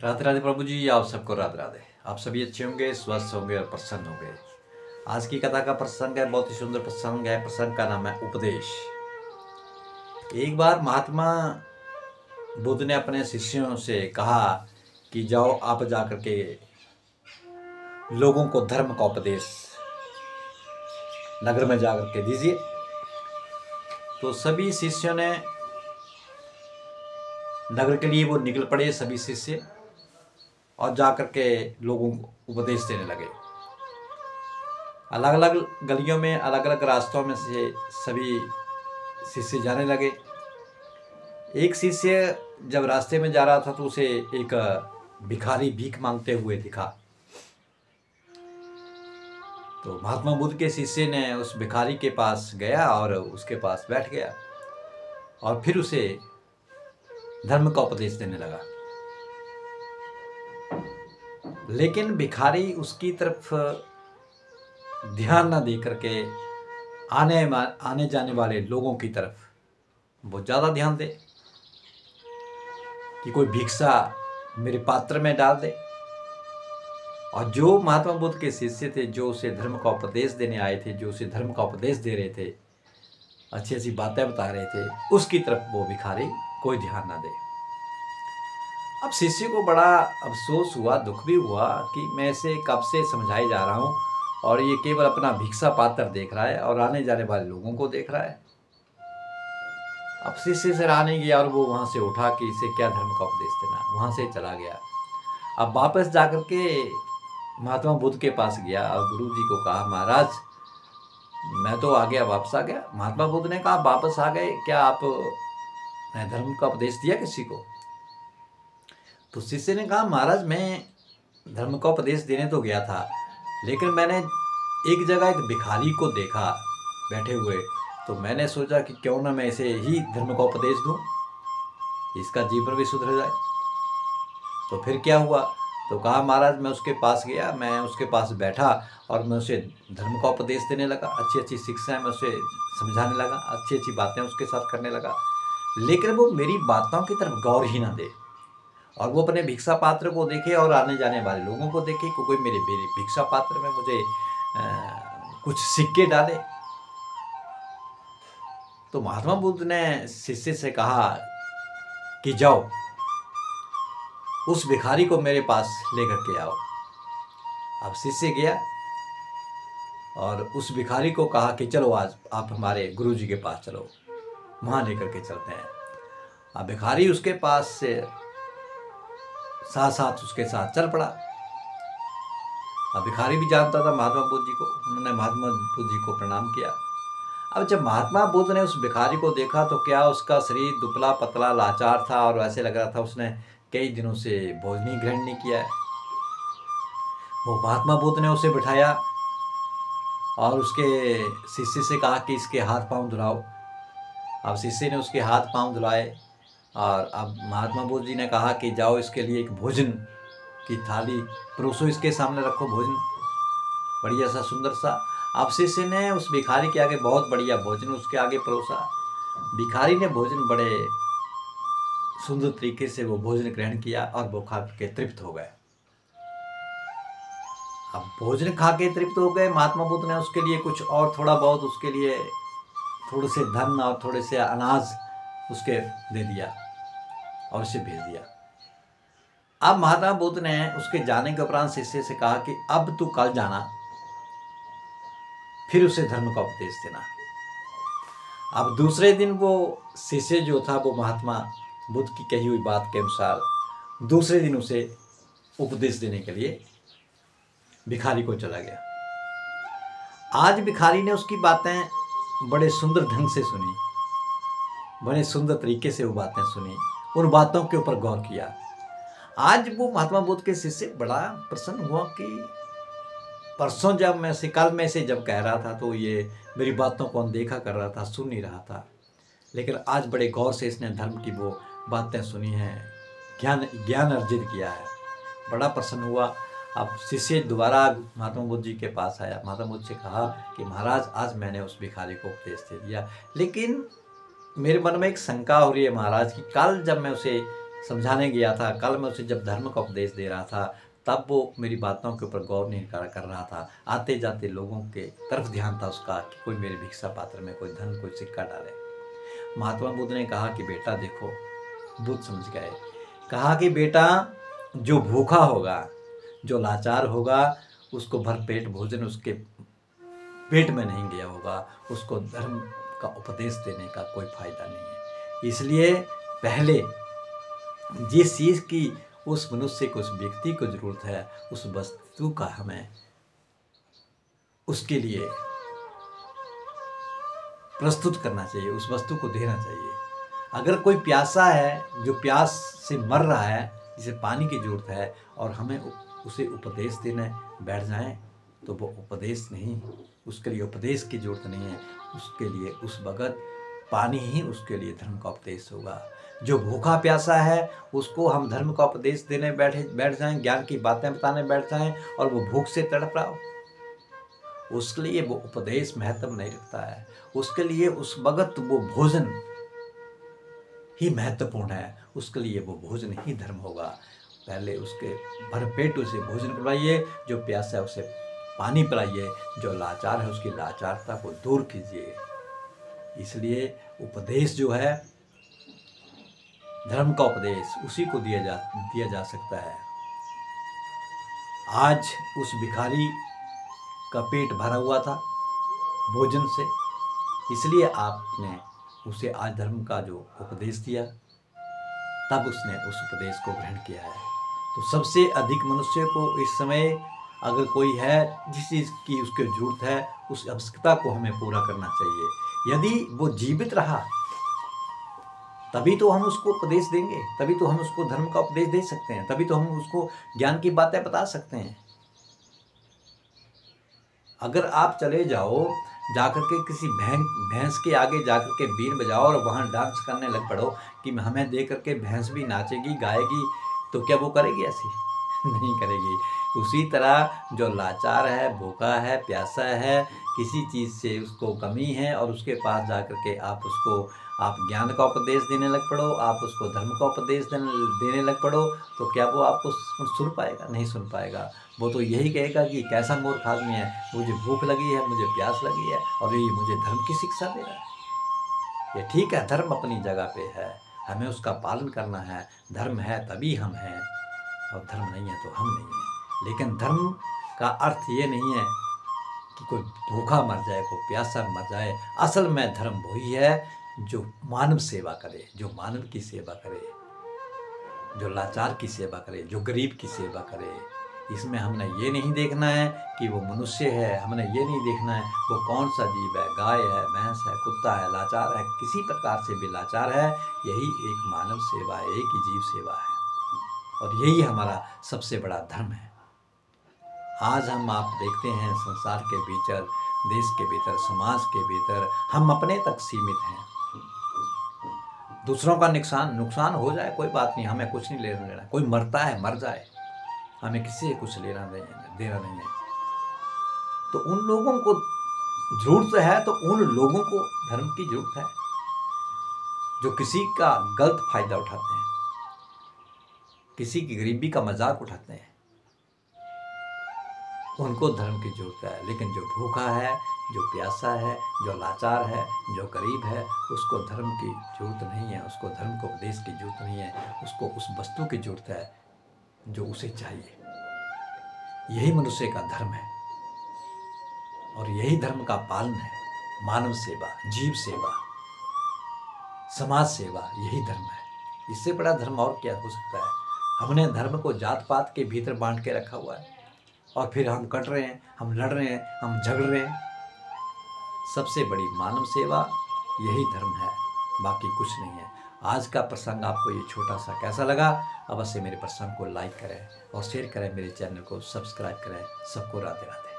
राधे राधे प्रभु जी, आप सबको राधे राधे। आप सभी अच्छे होंगे, स्वस्थ होंगे और प्रसन्न होंगे। आज की कथा का प्रसंग है, बहुत ही सुंदर प्रसंग है। प्रसंग का नाम है उपदेश। एक बार महात्मा बुद्ध ने अपने शिष्यों से कहा कि जाओ आप जाकर के लोगों को धर्म का उपदेश नगर में जाकर के दीजिए। तो सभी शिष्यों ने नगर के लिए वो निकल पड़े, सभी शिष्य, और जाकर के लोगों को उपदेश देने लगे। अलग अलग गलियों में, अलग अलग रास्तों में से सभी शिष्य जाने लगे। एक शिष्य जब रास्ते में जा रहा था तो उसे एक भिखारी भीख मांगते हुए दिखा। तो महात्मा बुद्ध के शिष्य ने उस भिखारी के पास गया और उसके पास बैठ गया और फिर उसे धर्म का उपदेश देने लगा। लेकिन भिखारी उसकी तरफ ध्यान न दे करके आने जाने वाले लोगों की तरफ बहुत ज़्यादा ध्यान दे कि कोई भिक्षा मेरे पात्र में डाल दे। और जो महात्मा बुद्ध के शिष्य थे, जो उसे धर्म का उपदेश देने आए थे, जो उसे धर्म का उपदेश दे रहे थे, अच्छी अच्छी बातें बता रहे थे, उसकी तरफ वो भिखारी कोई ध्यान ना दे। अब शिष्य को बड़ा अफसोस हुआ, दुख भी हुआ कि मैं इसे कब से समझाए जा रहा हूँ और ये केवल अपना भिक्षा पात्र देख रहा है और आने जाने वाले लोगों को देख रहा है। अब शिष्य से रहा नहीं गया और वो वहाँ से उठा कि इसे क्या धर्म का उपदेश देना, वहाँ से चला गया। अब वापस जाकर के महात्मा बुद्ध के पास गया और गुरु जी को कहा, महाराज मैं तो आ गया, वापस आ गया। महात्मा बुद्ध ने कहा, वापस आ गए, क्या आप ने धर्म का उपदेश दिया किसी को? तो शिष्य ने कहा, महाराज मैं धर्म का उपदेश देने तो गया था, लेकिन मैंने एक जगह एक भिखारी को देखा बैठे हुए, तो मैंने सोचा कि क्यों ना मैं इसे ही धर्म का उपदेश दूं, इसका जीवन भी सुधर जाए। तो फिर क्या हुआ? तो कहा, महाराज मैं उसके पास गया, मैं उसके पास बैठा और मैं उसे धर्म का उपदेश देने लगा, अच्छी अच्छी शिक्षाएं मैं उसे समझाने लगा, अच्छी अच्छी बातें उसके साथ करने लगा। लेकिन वो मेरी बातों की तरफ गौर ही ना दे और वो अपने भिक्षा पात्र को देखे और आने जाने वाले लोगों को देखे कि कोई मेरे भिक्षा पात्र में मुझे कुछ सिक्के डाले। तो महात्मा बुद्ध ने शिष्य से कहा कि जाओ उस भिखारी को मेरे पास लेकर के आओ। अब शिष्य गया और उस भिखारी को कहा कि चलो आज आप हमारे गुरु जी के पास चलो, वहाँ लेकर के चलते हैं। अब भिखारी उसके पास से साथ साथ उसके साथ चल पड़ा। अब भिखारी भी जानता था महात्मा बुद्ध जी को, उन्होंने महात्मा बुद्ध जी को प्रणाम किया। अब जब महात्मा बुद्ध ने उस भिखारी को देखा तो क्या उसका शरीर दुबला पतला लाचार था और ऐसे लग रहा था उसने कई दिनों से भोजन ही ग्रहण नहीं किया है। वो महात्मा बुद्ध ने उसे बिठाया और उसके शिष्य से कहा कि इसके हाथ पांव धुलाओ। अब शिष्य ने उसके हाथ पांव धुलाए और अब महात्मा बुद्ध जी ने कहा कि जाओ इसके लिए एक भोजन की थाली परोसो, इसके सामने रखो भोजन बढ़िया सा सुंदर सा। अब शिष्य ने उस भिखारी के आगे बहुत बढ़िया भोजन उसके आगे परोसा। भिखारी ने भोजन बड़े सुंदर तरीके से वो भोजन ग्रहण किया और वो खा के तृप्त हो गए। अब भोजन खा के तृप्त हो गए, महात्मा बुद्ध ने उसके लिए कुछ और थोड़ा बहुत उसके लिए थोड़े से धन और थोड़े से अनाज उसके दे दिया और उसे भेज दिया। अब महात्मा बुद्ध ने उसके जाने के उपरांत शिष्य से कहा कि अब तू कल जाना, फिर उसे धर्म का उपदेश देना। अब दूसरे दिन वो शिष्य जो था वो महात्मा बुद्ध की कही हुई बात के अनुसार दूसरे दिन उसे उपदेश देने के लिए भिखारी को चला गया। आज भिखारी ने उसकी बातें बड़े सुंदर ढंग से सुनी, बड़े सुंदर तरीके से वो बातें सुनी, उन बातों के ऊपर गौर किया। आज वो महात्मा बुद्ध के शिष्य बड़ा प्रसन्न हुआ कि परसों जब मैं से कल में से जब कह रहा था तो ये मेरी बातों को अनदेखा कर रहा था, सुन नहीं रहा था, लेकिन आज बड़े गौर से इसने धर्म की वो बातें सुनी हैं, ज्ञान अर्जित किया है। बड़ा प्रसन्न हुआ। अब शिष्य दोबारा महात्मा बुद्ध जी के पास आया, महात्मा बुद्ध से कहा कि महाराज आज मैंने उस भिखारी को उपदेश दे दिया, लेकिन मेरे मन में एक शंका हो रही है महाराज कि कल जब मैं उसे समझाने गया था, कल मैं उसे जब धर्म का उपदेश दे रहा था तब वो मेरी बातों के ऊपर गौर नहीं कर रहा था। आते जाते लोगों के तरफ ध्यान था उसका कि कोई मेरे भिक्षा पात्र में कोई धन कोई सिक्का डाले। महात्मा बुद्ध ने कहा कि बेटा देखो, बुद्ध समझ गए, कहा कि बेटा जो भूखा होगा, जो लाचार होगा, उसको भरपेट भोजन उसके पेट में नहीं गया होगा, उसको धर्म का उपदेश देने का कोई फायदा नहीं है। इसलिए पहले जिस चीज़ की उस मनुष्य को, उस व्यक्ति को जरूरत है, उस वस्तु का हमें उसके लिए प्रस्तुत करना चाहिए, उस वस्तु को देना चाहिए। अगर कोई प्यासा है, जो प्यास से मर रहा है, जिसे पानी की जरूरत है, और हमें उसे उपदेश देने बैठ जाएं तो वो उपदेश नहीं, उसके लिए उपदेश की जरूरत नहीं है, उसके लिए उस वक़्त पानी ही उसके लिए धर्म का उपदेश होगा। जो भूखा प्यासा है उसको हम धर्म का उपदेश देने बैठ जाएं, ज्ञान की बातें बताने बैठ जाएं, और वो भूख से तड़प रहा हो, उसके लिए वो उपदेश महत्व नहीं रखता है। उसके लिए उस वक़्त वो भोजन ही महत्वपूर्ण है, उसके लिए वो भोजन ही धर्म होगा। पहले उसके भरपेट उसे भोजन करवाइए, जो प्यासा है उसे पानी पिलाइए, जो लाचार है उसकी लाचारता को दूर कीजिए। इसलिए उपदेश जो है, धर्म का उपदेश, उसी को दिया जा सकता है। आज उस भिखारी का पेट भरा हुआ था भोजन से, इसलिए आपने उसे आज धर्म का जो उपदेश दिया, तब उसने उस उपदेश को ग्रहण किया है। तो सबसे अधिक मनुष्य को इस समय अगर कोई है जिस चीज़ की उसकी जरूरत है, उस आवश्यकता को हमें पूरा करना चाहिए। यदि वो जीवित रहा तभी तो हम उसको उपदेश देंगे, तभी तो हम उसको धर्म का उपदेश दे सकते हैं, तभी तो हम उसको ज्ञान की बातें बता सकते हैं। अगर आप चले जाओ, जाकर के किसी भैंस के आगे जाकर के बीन बजाओ और वहाँ डांस करने लग पड़ो कि हमें देख करके भैंस भी नाचेगी गाएगी, तो क्या वो करेगी ऐसी? नहीं करेगी। उसी तरह जो लाचार है, भूखा है, प्यासा है, किसी चीज़ से उसको कमी है, और उसके पास जाकर के आप ज्ञान का उपदेश देने लग पड़ो, आप उसको धर्म का उपदेश देने लग पड़ो, तो क्या वो आपको सुन पाएगा? नहीं सुन पाएगा। वो तो यही कहेगा कि कैसा मूर्ख आदमी है, मुझे भूख लगी है, मुझे प्यास लगी है, और ये मुझे धर्म की शिक्षा दे रहा है। ये ठीक है, धर्म अपनी जगह पे है, हमें उसका पालन करना है। धर्म है तभी हम हैं, और धर्म नहीं है तो हम नहीं हैं। लेकिन धर्म का अर्थ ये नहीं है कि कोई भूखा मर जाए, कोई प्यासा मर जाए। असल में धर्म वही है जो मानव सेवा करे, जो मानव की सेवा करे, जो लाचार की सेवा करे, जो गरीब की सेवा करे। इसमें हमने ये नहीं देखना है कि वो मनुष्य है, हमने ये नहीं देखना है वो कौन सा जीव है, गाय है, भैंस है, कुत्ता है, लाचार है, किसी प्रकार से भी लाचार है। यही एक मानव सेवा है, एक ही जीव सेवा है, और यही हमारा सबसे बड़ा धर्म है। आज हम आप देखते हैं संसार के भीतर, देश के भीतर, समाज के भीतर हम अपने तक सीमित हैं। दूसरों का नुकसान हो जाए कोई बात नहीं, हमें कुछ नहीं लेना देना। कोई मरता है मर जाए, हमें किसी से कुछ लेना देना नहीं है। तो उन लोगों को जरूरत है, तो उन लोगों को धर्म की जरूरत है जो किसी का गलत फायदा उठाते हैं, किसी की गरीबी का मजाक उठाते हैं, उनको धर्म की जरूरत है। लेकिन जो भूखा है, जो प्यासा है, जो लाचार है, जो गरीब है, उसको धर्म की जरूरत नहीं है, उसको धर्म को उपदेश की जरूरत नहीं है, उसको उस वस्तु की जरूरत है जो उसे चाहिए। यही मनुष्य का धर्म है, और यही धर्म का पालन है। मानव सेवा, जीव सेवा, समाज सेवा, यही धर्म है। इससे बड़ा धर्म और क्या हो सकता है? हमने धर्म को जात पात के भीतर बांट के रखा हुआ है, और फिर हम कट रहे हैं, हम लड़ रहे हैं, हम झगड़ रहे हैं। सबसे बड़ी मानव सेवा यही धर्म है, बाकी कुछ नहीं है। आज का प्रसंग आपको ये छोटा सा कैसा लगा? अवश्य मेरे प्रसंग को लाइक करें और शेयर करें, मेरे चैनल को सब्सक्राइब करें। सबको राधे राधे।